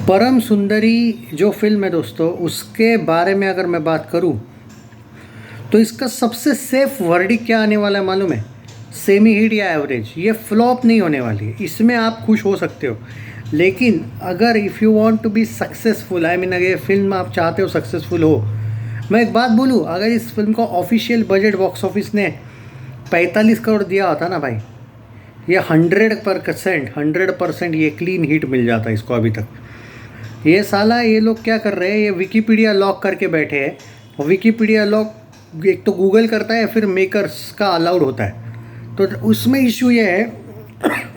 परम सुंदरी जो फिल्म है दोस्तों, उसके बारे में अगर मैं बात करूं तो इसका सबसे सेफ वर्डिक क्या आने वाला है मालूम है? सेमी हिट या एवरेज। ये फ्लॉप नहीं होने वाली है, इसमें आप खुश हो सकते हो। लेकिन अगर if you want to be successful, I mean अगर ये फिल्म आप चाहते हो सक्सेसफुल हो, मैं एक बात बोलूँ, अगर इस फिल्म का ऑफिशियल बजट बॉक्स ऑफिस ने 45 करोड़ दिया होता ना भाई, ये 100% ये क्लीन हिट मिल जाता है इसको अभी तक। ये साला ये लोग क्या कर रहे हैं, ये विकीपीडिया लॉक करके बैठे हैं। और विकीपीडिया लॉक एक तो गूगल करता है, फिर मेकर्स का अलाउड होता है। तो उसमें इशू ये है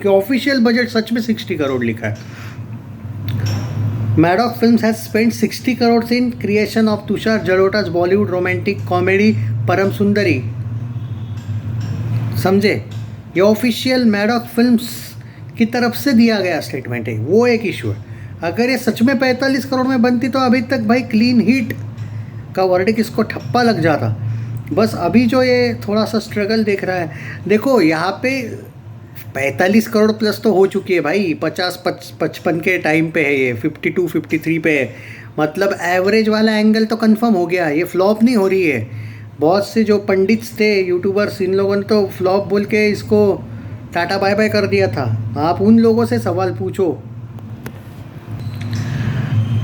कि ऑफिशियल बजट सच में 60 करोड़ लिखा है। Maddock films has spent 60 crore in creation of Tushar जलोटा's Bollywood romantic comedy Param Sundari. समझे? ये ऑफिशियल मैडॉक फिल्म्स की तरफ से दिया गया स्टेटमेंट है, वो एक इशू है। अगर ये सच में 45 करोड़ में बनती तो अभी तक भाई क्लीन हिट का वर्डिक इसको ठप्पा लग जाता। बस अभी जो ये थोड़ा सा स्ट्रगल देख रहा है, देखो यहाँ पे 45 करोड़ प्लस तो हो चुकी है भाई, 50-55 के टाइम पे है, ये 52-53 पे है। मतलब एवरेज वाला एंगल तो कंफर्म हो गया, ये फ्लॉप नहीं हो रही है। बहुत से जो पंडित्स थे, यूट्यूबर्स, इन लोगों ने तो फ्लॉप बोल के इसको टाटा बाय बाय कर दिया था। आप उन लोगों से सवाल पूछो।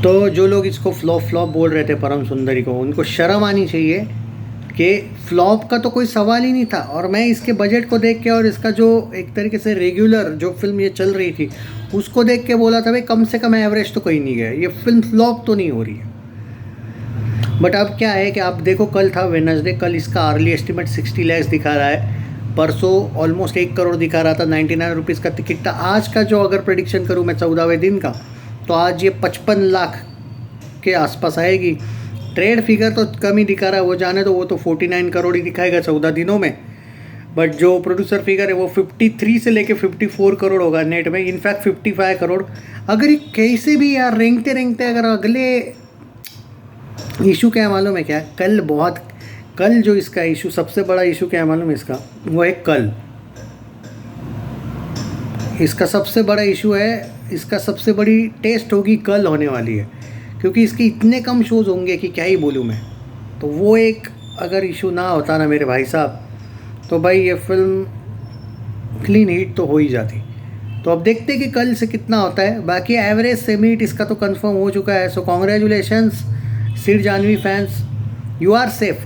तो जो लोग इसको फ्लॉप बोल रहे थे परम सुंदरी को, उनको शर्म आनी चाहिए कि फ्लॉप का तो कोई सवाल ही नहीं था। और मैं इसके बजट को देख के और इसका जो एक तरीके से रेगुलर जो फिल्म ये चल रही थी उसको देख के बोला था भाई कम से कम एवरेज तो कहीं नहीं गया, ये फिल्म फ्लॉप तो नहीं हो रही है। बट अब क्या है कि आप देखो, कल था वेडनेसडे, कल इसका अर्ली एस्टिमेट 60 लाख दिखा रहा है। परसों ऑलमोस्ट 1 करोड़ दिखा रहा था, 99 रुपीज़ का टिकट था। आज का जो अगर प्रेडिक्शन करूँ मैं 14वें दिन का, तो आज ये 55 लाख के आसपास आएगी। ट्रेड फिगर तो कम ही दिखा रहा है, वो जाने तो वो तो 49 करोड़ ही दिखाएगा 14 दिनों में। बट जो प्रोड्यूसर फिगर है वो 53 से लेके 54 करोड़ होगा नेट में, इनफैक्ट 55 करोड़। अगर ये कैसे भी यार रेंगते रेंगते अगर अगले इशू क्या है मालूम है क्या? कल जो इसका इशू, सबसे बड़ा इशू क्या है मालूम है इसका? वो है कल। इसका सबसे बड़ा इशू है, इसका सबसे बड़ी टेस्ट होगी कल होने वाली है, क्योंकि इसके इतने कम शोज़ होंगे कि क्या ही बोलूँ मैं। तो वो एक अगर इशू ना होता ना मेरे भाई साहब, तो भाई ये फिल्म क्लीन हिट तो हो ही जाती। तो अब देखते हैं कि कल से कितना होता है। बाकी एवरेज सेमी हिट इसका तो कंफर्म हो चुका है। So congratulations Sid Janhvi fans, you are safe.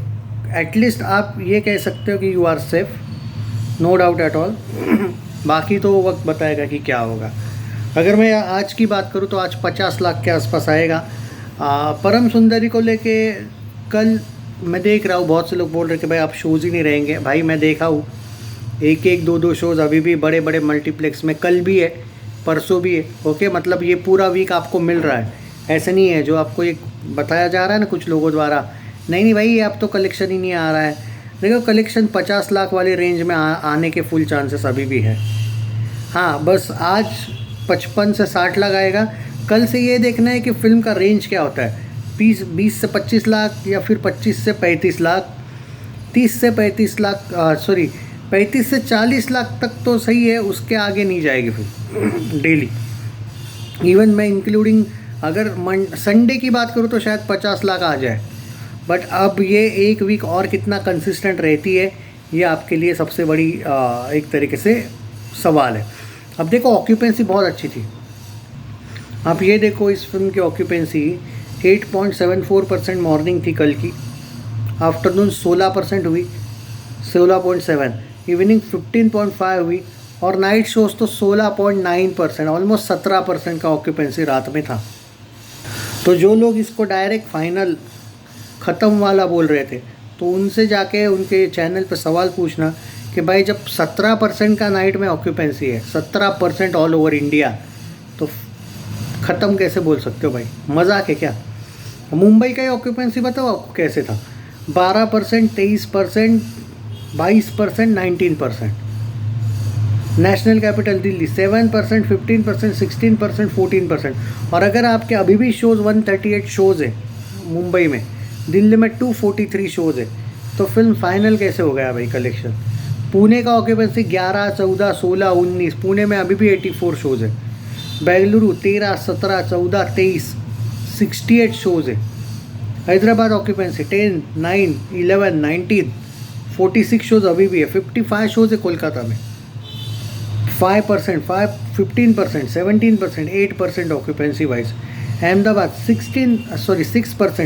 At least आप ये कह सकते हो कि you are safe, no doubt at all. बाकी तो वक्त बताएगा कि क्या होगा। अगर मैं आज की बात करूँ तो आज 50 लाख के आसपास आएगा। परम सुंदरी को लेके कल मैं देख रहा हूँ, बहुत से लोग बोल रहे कि भाई आप शोज़ ही नहीं रहेंगे। भाई मैं देखा हूँ, एक 2 शोज़ अभी भी बड़े बड़े मल्टीप्लेक्स में, कल भी है, परसों भी है। ओके, मतलब ये पूरा वीक आपको मिल रहा है। ऐसा नहीं है जो आपको एक बताया जा रहा है ना कुछ लोगों द्वारा, नहीं भाई ये अब तो कलेक्शन ही नहीं आ रहा है। देखो कलेक्शन 50 लाख वाले रेंज में आने के फुल चांसेस अभी भी है। हाँ, बस आज 55 से 60 लाख आएगा। कल से ये देखना है कि फिल्म का रेंज क्या होता है, 20 से 25 लाख या फिर 25 से 35 लाख, 30 से 35 लाख, 35 से 40 लाख तक तो सही है, उसके आगे नहीं जाएगी फिर डेली। इवन मैं इंक्लूडिंग अगर संडे की बात करूँ तो शायद 50 लाख आ जाए। बट अब ये एक वीक और कितना कंसिस्टेंट रहती है, ये आपके लिए सबसे बड़ी एक तरीके से सवाल है। अब देखो ऑक्यूपेंसी बहुत अच्छी थी। आप ये देखो, इस फिल्म की ऑक्यूपेंसी 8.74% मॉर्निंग थी कल की, आफ्टरनून 16% हुई, 16.7, इवनिंग 15.5 हुई, और नाइट शोज़ तो 16.9%, ऑलमोस्ट 17% का ऑक्यूपेंसी रात में था। तो जो लोग इसको डायरेक्ट फाइनल ख़त्म वाला बोल रहे थे, तो उनसे जाके उनके चैनल पर सवाल पूछना कि भाई जब 17% का नाइट में ऑक्यूपेंसी है, 17% ऑल ओवर इंडिया, तो ख़त्म कैसे बोल सकते हो भाई? मजाक है क्या? मुंबई का ही ऑक्यूपेंसी बताओ आपको कैसे था, 12%, 23%, 22%, 19%। National capital Delhi 7%, 15%, 16%, 14%। और अगर आपके अभी भी शोज़ 138 शोज़ है मुंबई में, दिल्ली में 243 शोज़ है, तो फिल्म फाइनल कैसे हो गया भाई कलेक्शन? पुणे का ऑक्यूपेंसी 11, 14, 16, 19, पुणे में अभी भी 84 शोज़ है। बेंगलुरु 13, 17, 14, 23, 68 शोज़ है। हैदराबाद ऑक्यूपेंसी 10, 9, 11, 19, 46 शोज़ अभी भी है। 55 शोज़ है कोलकाता में। 5%, 15%, 17%, 8% ऑक्यूपेंसी वाइज। अहमदाबाद 6%,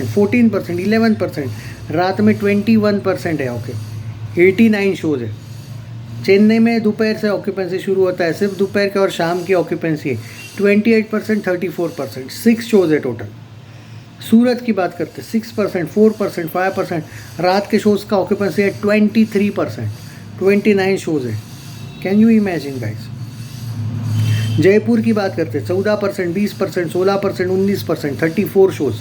14%, 11%, रात में 21% है। ओके 89 शोज़ है। चेन्नई में दोपहर से ऑक्यूपेंसी शुरू होता है, सिर्फ दोपहर के और शाम की ऑक्यूपेंसी है 28%, 34%, 6 शोज़ है टोटल। सूरत की बात करते हैं 6%, 4%, 5%, रात के शोज़ का ऑक्यूपेंसी है 23%, 29 शोज़ है। Can you imagine guys. Jaipur की बात करते हैं 14%, 20%, 16%, 19%, 34 shows.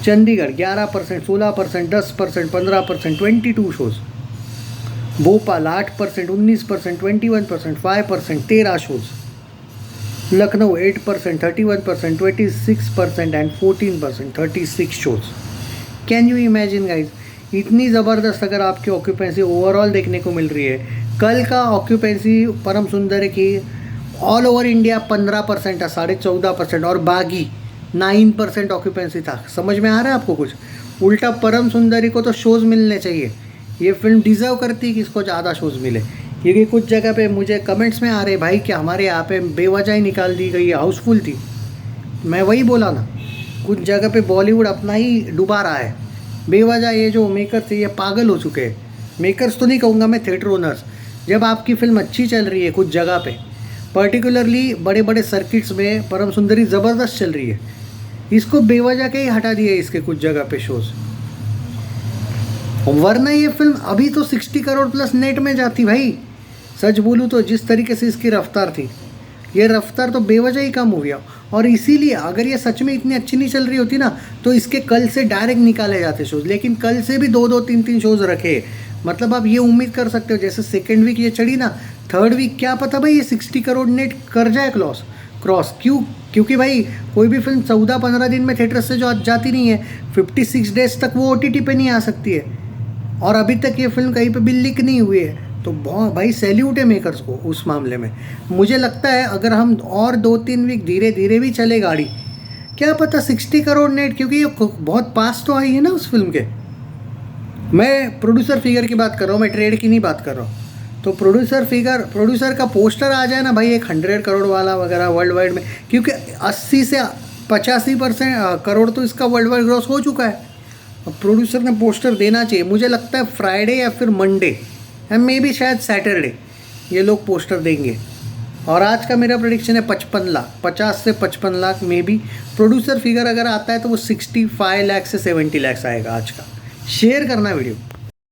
Chandigarh 11%, 16%, 10%, 15%, 22 shows. Bhopal 8%, 19%, 21%, 5%, 13 shows. Lucknow 8%, 31%, 26% and 14%, 36 shows. Can you imagine guys, इतनी ज़बरदस्त अगर आपकी ऑक्यूपेंसी ओवरऑल देखने को मिल रही है। कल का ऑक्यूपेंसी परम सुंदरी की ऑल ओवर इंडिया 15% था, 14.5%, और बागी 9% ऑक्यूपेंसी था। समझ में आ रहा है आपको कुछ? उल्टा परम सुंदरी को तो शोज़ मिलने चाहिए, ये फिल्म डिज़र्व करती है कि इसको ज़्यादा शोज़ मिले। क्योंकि कुछ जगह पे मुझे कमेंट्स में आ रहे भाई कि हमारे यहाँ पे बेवजह ही निकाल दी गई, हाउसफुल थी। मैं वही बोला ना, कुछ जगह पे बॉलीवुड अपना ही डुबा रहा है बेवजह। ये जो मेकर्स है ये पागल हो चुके हैं। मेकर्स तो नहीं कहूँगा मैं, थिएटर ओनर्स। जब आपकी फिल्म अच्छी चल रही है कुछ जगह पे, पर्टिकुलरली बड़े बड़े सर्किट्स में परम सुंदरी ज़बरदस्त चल रही है, इसको बेवजह के ही हटा दिए इसके कुछ जगह पे शोज़। वरना ये फिल्म अभी तो 60 करोड़ प्लस नेट में जाती भाई। सच बोलूँ तो जिस तरीके से इसकी रफ्तार थी, ये रफ्तार तो बेवजह ही कम हो गया। और इसीलिए अगर ये सच में इतनी अच्छी नहीं चल रही होती ना, तो इसके कल से डायरेक्ट निकाले जाते शोज़। लेकिन कल से भी 2-2, 3-3 शोज़ रखे। मतलब आप ये उम्मीद कर सकते हो, जैसे सेकेंड वीक ये चढ़ी ना, थर्ड वीक क्या पता भाई ये 60 करोड़ नेट कर जाए क्रॉस। क्योंकि भाई कोई भी फिल्म 14-15 दिन में थिएटर से जो जाती नहीं है, 56 डेज तक वो OTT पे नहीं आ सकती है। और अभी तक ये फिल्म कहीं पे भी लीक नहीं हुई है। तो भाई सैल्यूट है मेकर्स को उस मामले में। मुझे लगता है अगर हम और 2-3 वीक धीरे धीरे भी चले गाड़ी, क्या पता 60 करोड़ नेट, क्योंकि ये बहुत पास तो आई है ना उस फिल्म के। मैं प्रोड्यूसर फिगर की बात कर रहा हूँ, मैं ट्रेड की नहीं बात कर रहा हूँ। तो प्रोड्यूसर का पोस्टर आ जाए ना भाई, एक 100 करोड़ वाला वगैरह वर्ल्ड वाइड में, क्योंकि 80 से 85% करोड़ तो इसका वर्ल्ड वाइड ग्रॉस हो चुका है। अब प्रोड्यूसर ने पोस्टर देना चाहिए। मुझे लगता है फ्राइडे या फिर मंडे या मे बी शायद सैटरडे ये लोग पोस्टर देंगे। और आज का मेरा प्रेडिक्शन है 55 लाख, 50 से 55 lakh may be. Producer figure अगर आता है तो वो 65 लाख से 70 लाख आएगा आज का। शेयर करना वीडियो।